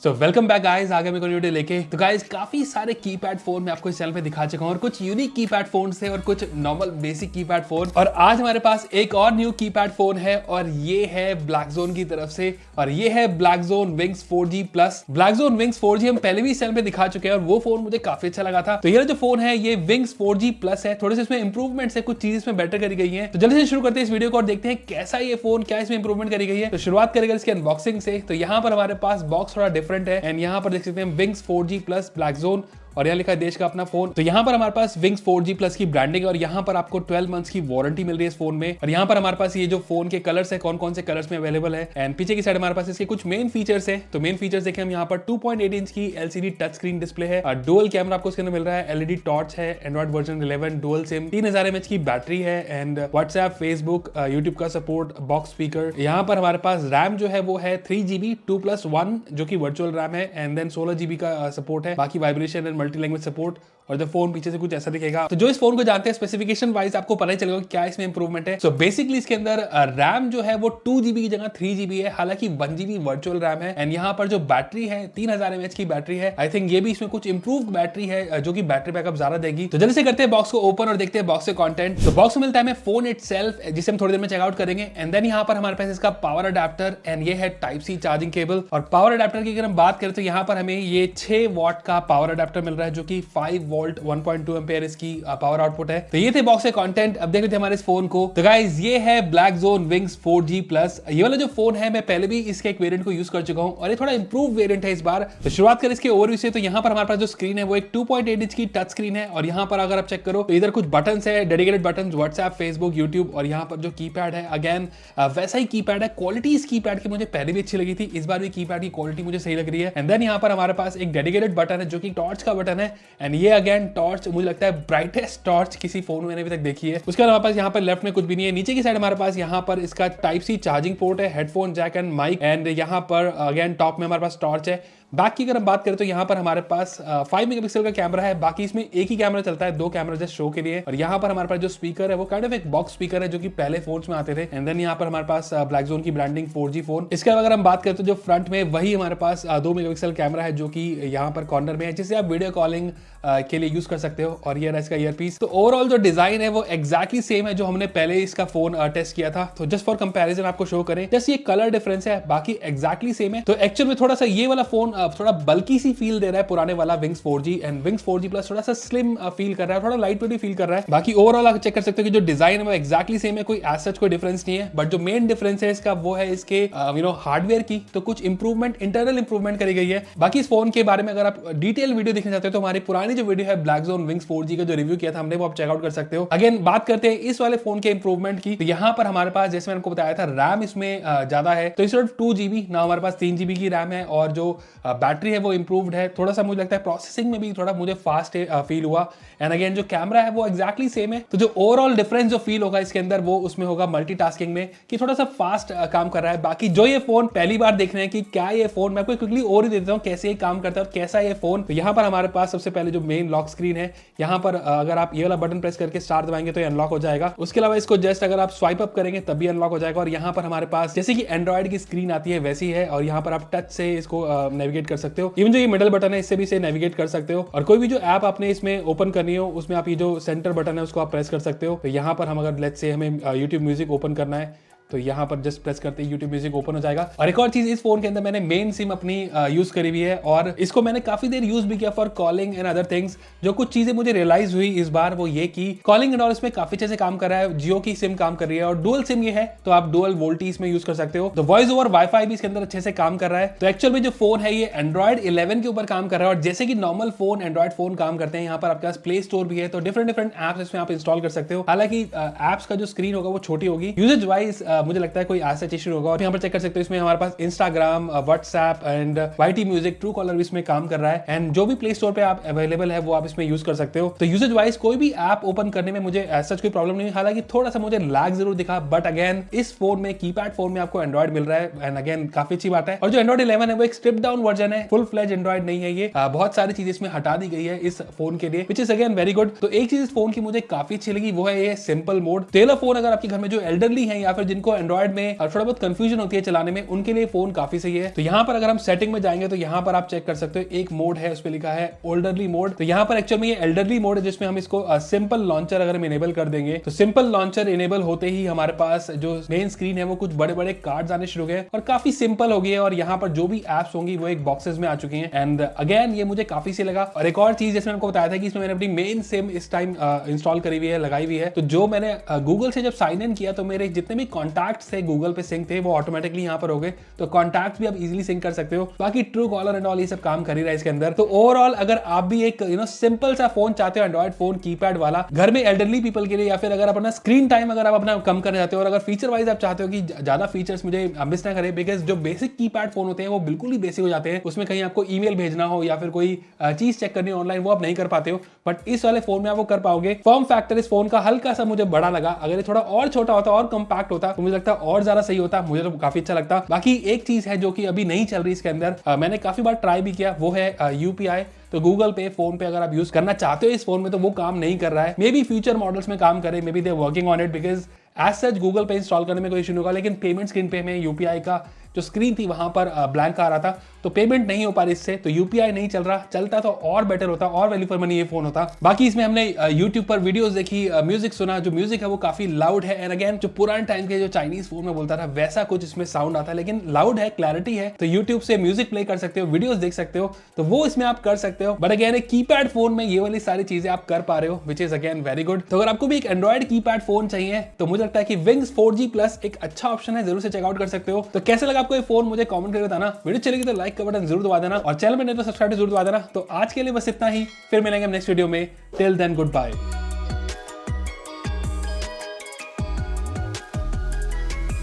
So welcome back guys, आगे मैं video लेके। तो गाइस काफी सारे कीपैड फोन मैं आपको इस चैनल पे दिखा चुका हूं और कुछ यूनिक कीपैड फोन थे और कुछ नॉर्मल बेसिक कीपैड फोन। और आज हमारे पास एक और न्यू कीपैड फोन है और ये है ब्लैकज़ोन की तरफ से और ये है Blackzone Wings 4G Plus. Blackzone Wings 4G हम पहले भी इस चैनल पे दिखा चुके हैं और वो फोन मुझे काफी अच्छा लगा था। तो ये जो फोन है ये विंग्स 4G प्लस है। थोड़े से इसमें इंप्रूवमेंट्स है, कुछ चीजें इसमें बेटर करी गई है। तो जल्दी से शुरू करते हैं इस वीडियो को और देखते हैं कैसा ये फोन, क्या इसमें इंप्रूवमेंट करी गई है। तो शुरुआत करेगा इसके अनबॉक्सिंग से। तो यहाँ पर हमारे पास बॉक्स थोड़ा डिफरेंट है एंड यहाँ देख सकते हैं विंग्स 4G प्लस ब्लैकज़ोन और यहाँ लिखा है देश का अपना फोन। तो यहाँ पर हमारे पास विंग्स 4G प्लस की ब्रांडिंग है और यहाँ पर आपको 12 मंथ्स की वारंटी मिल रही है इस फोन में। और यहाँ पर हमारे पास ये जो फोन के कलर्स है, कौन कौन से कलर्स में अवेलेबल है एंड पीछे की साइड हमारे पास इसके कुछ मेन फीचर्स है। तो मेन फीचर्स देखें हम यहाँ पर 2.8 इंच की LCD टच स्क्रीन डिस्प्ले है और डुअल कैमरा आपको इसके अंदर मिल रहा है, LED टॉर्च है, Android version 11 dual SIM, 3000 mAh की बैटरी है एंड व्हाट्सएप, फेसबुक, यूट्यूब का सपोर्ट, बॉक्स स्पीकर। यहाँ पर हमारे पास रैम जो है वो है 3GB 2+1 जो कि वर्चुअल रैम है एंड देन 16GB का सपोर्ट है, बाकी vibration and multi language support. और जो फोन पीछे से कुछ ऐसा दिखेगा। तो जो इस फोन को जानते हैं स्पेसिफिकेशन वाइज आपको पता ही चलेगा क्या इसमें इंप्रूवमेंट है। सो बेसिकली इसके अंदर रैम जो है वो 2GB की जगह 3GB है, हालांकि 1GB वर्चुअल रैम है एंड यहाँ पर जो बैटरी है 3000 mAh की बैटरी है। आई थिंक ये भी इसमें कुछ इंप्रूव्ड बैटरी है जो कि बैटरी बैकअप ज्यादा देगी। तो जल्दी से करते हैं बॉक्स को ओपन और देखते हैं बॉक्स के कंटेंट। तो बॉक्स में मिलता है हमें फोन इटसेल्फ जिसे हम थोड़ी देर में चेकआउट करेंगे एंड देन यहाँ पर हमारे पास इसका पावर अडेप्टर एंड ये है टाइप सी चार्जिंग केबल। और पावर अडेप्टर की अगर हम बात करें तो यहाँ पर हमें ये 6 वॉट का पावर अडेप्टर मिल रहा है जो कि 5 वोल्ट 1.2 एम्पेयर इसकी पावर आउटपुट है। तो ये थे बॉक्स के कंटेंट। अब देख लेते हैं हमारे इस फोन को। तो गाइस ये है ब्लैकज़ोन विंग्स 4G प्लस। ये वाला जो फोन है मैं पहले भी इसके एक वेरिएंट को यूज कर चुका हूं और ये थोड़ा इंप्रूव वेरिएंट है इस बार। तो शुरुआत करें इसके ओवरव्यू से। तो यहाँ पर हमारे पास जो स्क्रीन है वो एक 2.8 इंच की टच स्क्रीन है और यहाँ पर अगर आप चेक करो तो इधर कुछ बटन्स है, dedicated buttons, WhatsApp, Facebook, YouTube. और यहाँ पर जो कीपैड है अगेन वैसा ही कीपैड है। क्वालिटी इस कीपैड की मुझे पहले भी अच्छी लगी थी, इस बार भी कीपैड की क्वालिटी मुझे सही लग रही है। एंड देन यहाँ पर हमारे पास एक डेडिकेटेड बटन है जो कि टॉर्च का बटन है एंड ये अगेन टॉर्च मुझे लगता है ब्राइटेस्ट टॉर्च किसी फोन में मैंने अभी तक देखी है। उसके अलावा यहाँ पर लेफ्ट में कुछ भी नहीं है। नीचे की साइड हमारे पास यहाँ पर इसका टाइप सी चार्जिंग पोर्ट है, headphone jack and mic and यहाँ पर अगेन टॉप में हमारे पास टॉर्च है। बैक की अगर हम बात करें तो यहाँ पर हमारे पास 5 मेगापिक्सल का कैमरा है, बाकी इसमें एक ही कैमरा चलता है, 2 कैमरा जस्ट शो के लिए। और यहाँ पर हमारे पास जो स्पीकर है वो काइंड ऑफ एक बॉक्स स्पीकर है जो कि पहले फोन्स में आते थे। एंड देन यहाँ पर हमारे पास ब्लैकज़ोन की ब्रांडिंग 4G फोन। इसके अलावा अगर हम बात करें तो जो फ्रंट में वही हमारे पास 2 मेगापिक्सल कैमरा है जो कि यहाँ पर कॉर्नर में है, जिससे आप वीडियो कॉलिंग के लिए यूज कर सकते हो। और ये रहा इसका ईयरपीस। तो ओवरऑल जो डिजाइन है वो एक्जैक्टली सेम है जो हमने पहले इसका फोन टेस्ट किया था। तो जस्ट फॉर कंपैरिजन आपको शो करें, जस्ट ये कलर डिफरेंस है, बाकी एक्जैक्टली सेम है। तो एक्चुअल में थोड़ा सा ये वाला फोन थोड़ा बल्कि सी फील दे रहा है पुराने वाला wings 4G and wings 4G plus थोड़ा सा स्लिम फील कर रहा है, थोड़ा लाइट वेट भी फील कर रहा है। बाकी ओवरऑल आप चेक कर सकते हो कि जो डिजाइन है वो एक्जैक्टली सेम है, कोई एज सच कोई डिफरेंस नहीं है। बट जो मेन डिफरेंस है इसका वो है इसके हार्डवेयर की। तो कुछ इंप्रूवमेंट, इंटरनल इंप्रूवमेंट करी गई है। बाकी इस फोन के बारे में अगर आप डिटेल वीडियो देखना चाहते हो तो हमारी पुरानी जो वीडियो है ब्लैकज़ोन विंग्स 4G का जो रिव्यू किया था हमने, वो आप चेकआउट कर सकते हो। अगेन बात करते हैं इस वाले फोन के इंप्रूवमेंट की। तो यहाँ पर हमारे पास जैसे मैंने आपको बताया था रैम इसमें ज्यादा है। तो इंस्टेड ऑफ 2GB ना हमारे पास 3GB की रैम है और जो बैटरी है वो इंप्रूव्ड है। थोड़ा सा मुझे लगता है प्रोसेसिंग में भी थोड़ा मुझे फास्ट फील हुआ। एंड अगेन जो कैमरा है वो एक्जैक्टली सेम है। तो जो ओवरऑल डिफरेंस जो फील होगा इसके अंदर वो उसमें होगा मल्टीटास्किंग में, कि थोड़ा सा फास्ट काम कर रहा है। बाकी जो ये फोन पहली बार देख रहे हैं कि क्या ये फोन, मैं आपको क्विकली और ही देता हूँ कैसे ये काम करता है और कैसा ये फोन। तो यहाँ पर हमारे पास सबसे पहले जो मेन लॉक स्क्रीन है, यहाँ पर अगर आप ये वाला बटन प्रेस करके स्टार दबाएंगे तो ये अनलॉक हो जाएगा। उसके अलावा इसको जस्ट अगर आप स्वाइप अप करेंगे तब भी अनलॉक हो जाएगा। और यहाँ पर हमारे पास जैसे कि एंड्रॉइड की स्क्रीन आती है वैसी है और यहाँ पर आप टच से इसको नेविगेट कर सकते हो। इवन जो ये मिडल बटन है इससे भी इसे नेविगेट कर सकते हो। और कोई भी जो ऐप आपने इसमें ओपन करनी हो उसमें आप ये जो सेंटर बटन है उसको आप प्रेस कर सकते हो। तो यहाँ पर हम अगर लेट्स से हमें यूट्यूब म्यूजिक ओपन करना है तो यहाँ पर जस्ट प्रेस करते ही YouTube म्यूजिक ओपन हो जाएगा। और एक और चीज, इस फोन के अंदर मैंने मेन सिम अपनी यूज करी हुई है और इसको मैंने काफी देर यूज भी किया for calling and other things. जो कुछ चीजें मुझे रियलाइज हुई इस बार वो ये कि कॉलिंग एंड ऑल इसमें काफी अच्छे से काम कर रहा है। जियो की सिम काम कर रही है और डुअल सिम ये है तो आप डुअल वोल्टी इसमें यूज कर सकते हो। तो वॉइस ओवर वाईफाई भी इसके अंदर अच्छे से काम कर रहा है। तो एक्चुअल में जो फोन है ये एंड्रॉइड 11 के ऊपर काम कर रहा है और जैसे कि नॉर्मल फोन एंड्रॉइड फोन काम करते हैं, यहाँ पर आपके पास प्ले स्टोर भी है तो डिफरेंट एप्स इसमें आप इंस्टॉल कर सकते हो। हालांकि एप्स का जो स्क्रीन होगा वो छोटी होगी, यूजेज वाइज मुझे लगता है कोई सच इशू होगा। और यहाँ पर चेक कर सकते हो इसमें हमारे पास Instagram, WhatsApp and YT music, Truecaller भी इसमें काम कर रहा है एंड जो भी प्ले स्टोर पे आप अवेलेबल है वो आप इसमें यूज कर सकते हो। तो यूजेज वाइज कोई भी ऐप ओपन करने में मुझे सच कोई प्रॉब्लम नहीं, हालांकि थोड़ा सा मुझे लैग जरूर दिखा। बट अगेन इस फोन में कीपैड फोन में आपको एंड्रॉइड मिल रहा है एंड अगेन काफी अच्छी बात है। और जो एंड्रॉइड 11 है वो एक स्ट्रिप डाउन वर्जन है, फुल फ्लेज एंड्रॉइड नहीं है ये। बहुत सारी चीजें इसमें हटा दी गई है इस फोन के लिए, which is again very good. तो एक चीज इस फोन की मुझे काफी अच्छी लगी वो है ये सिंपल मोड। तेला फोन अगर आपके घर में जो एल्डरली है या फिर जिनको जिनको एंड्रॉइड में थोड़ा बहुत कंफ्यूजन होती है चलाने में, उनके लिए फोन काफी सही है। तो यहाँ पर अगर हम सेटिंग में जाएंगे तो यहाँ पर आप चेक कर सकते हो, एक मोड है उस पर लिखा है एल्डरली मोड। तो यहाँ पर एक्चुअली में ये एल्डरली मोड है जिसमें हम इसको सिंपल लॉन्चर अगर हम इनेबल कर देंगे तो सिंपल लॉन्चर इनेबल होते ही हमारे पास जो मेन स्क्रीन है वो कुछ बड़े बड़े कार्ड्स आने शुरू हो गए और काफी सिंपल हो गई है। और यहाँ पर जो भी एप्स होंगी वो एक बॉक्सेस में आ चुकी हैं। एंड अगेन ये मुझे काफी सही लगा। और एक और चीज जैसे मैंने आपको बताया था कि इसमें मैंने अपनी मेन सिम इस टाइम इंस्टॉल करी हुई है, लगाई हुई है। तो जो मैंने गूगल से जब साइन इन किया तो मेरे जितने भी कॉन्टैक्ट्स थे गूगल पे सिंक थे वो ऑटोमेटिकली यहाँ पर हो गए। तो कॉन्टैक्ट्स भी आप इजीली सिंक कर सकते हो। बाकी ट्रू कॉलर एंड ऑल ये सब काम कर ही रहा है इसके अंदर। तो ओवरऑल अगर आप भी एक सिंपल सा फोन चाहते हो एंड्रॉइड फोन कीपैड वाला घर में एल्डरली पीपल के लिए, या फिर अगर अपना स्क्रीन टाइम अगर आप अपना कम करना चाहते हो और अगर फीचर वाइज आप चाहते हो कि ज्यादा फीचर्स मुझे मिस ना करे, बिकॉज जो बेसिक कीपैड फोन होते हैं वो बिल्कुल ही बेसिक हो जाते हैं। उसमें कहीं आपको ईमेल भेजना हो या फिर कोई चीज चेक करनी हो ऑनलाइन वो आप नहीं कर पाते हो, बट इस वाले फोन में आप वो कर पाओगे। फॉर्म फैक्टर इस फोन का हल्का सा मुझे बड़ा लगा। अगर ये थोड़ा और छोटा होता और कॉम्पैक्ट होता तो मुझे लगता और ज्यादा सही होता। मुझे तो काफी अच्छा लगता। बाकी एक चीज है जो कि अभी नहीं चल रही इसके अंदर, मैंने काफी बार ट्राई भी किया, वो है यूपीआई। तो गूगल पे फोन पे अगर आप यूज करना चाहते हो इस फोन में तो वो काम नहीं कर रहा है। मे बी फ्यूचर मॉडल्स में काम करे, maybe they working on it, because as such Google पे इंस्टॉल करने में कोई इशू नहीं होगा। लेकिन पेमेंट स्क्रीन पे में यूपीआई का जो स्क्रीन थी वहां पर ब्लैंक आ रहा था, तो पेमेंट नहीं हो पा रही इससे। तो यूपीआई नहीं चल रहा, चलता तो और बेटर होता और वैल्यू फॉर मनी ये फोन होता। बाकी इसमें हमने यूट्यूब पर वीडियोस देखी, म्यूजिक सुना। जो म्यूजिक है वो काफी लाउड है। एंड अगेन जो पुराने टाइम के जो चाइनीज फोन में बोलता था वैसा कुछ इसमें साउंड आता है, लेकिन लाउड है, क्लैरिटी है। तो यूट्यूब से म्यूजिक प्ले कर सकते हो, वीडियोस देख सकते हो, तो वो इसमें आप कर सकते हो। बट अगेन एक कीपैड फोन में ये वाली सारी चीजें आप कर पा रहे हो, which is again very good. तो अगर आपको भी एक एंड्रॉइड कीपैड फोन चाहिए तो मुझे लगता है कि विंग्स 4G Plus एक अच्छा ऑप्शन है, जरूर से चेकआउट कर सकते हो। तो कैसे लगा आपको ये फोन मुझे कमेंट करके बताना। वीडियो चलेगी तो लाइक का बटन जरूर दबा देना और चैनल में नहीं तो सब्सक्राइब जरूर दबा देना। तो आज के लिए बस इतना ही, फिर मिलेंगे नेक्स्ट वीडियो में। Till then good bye.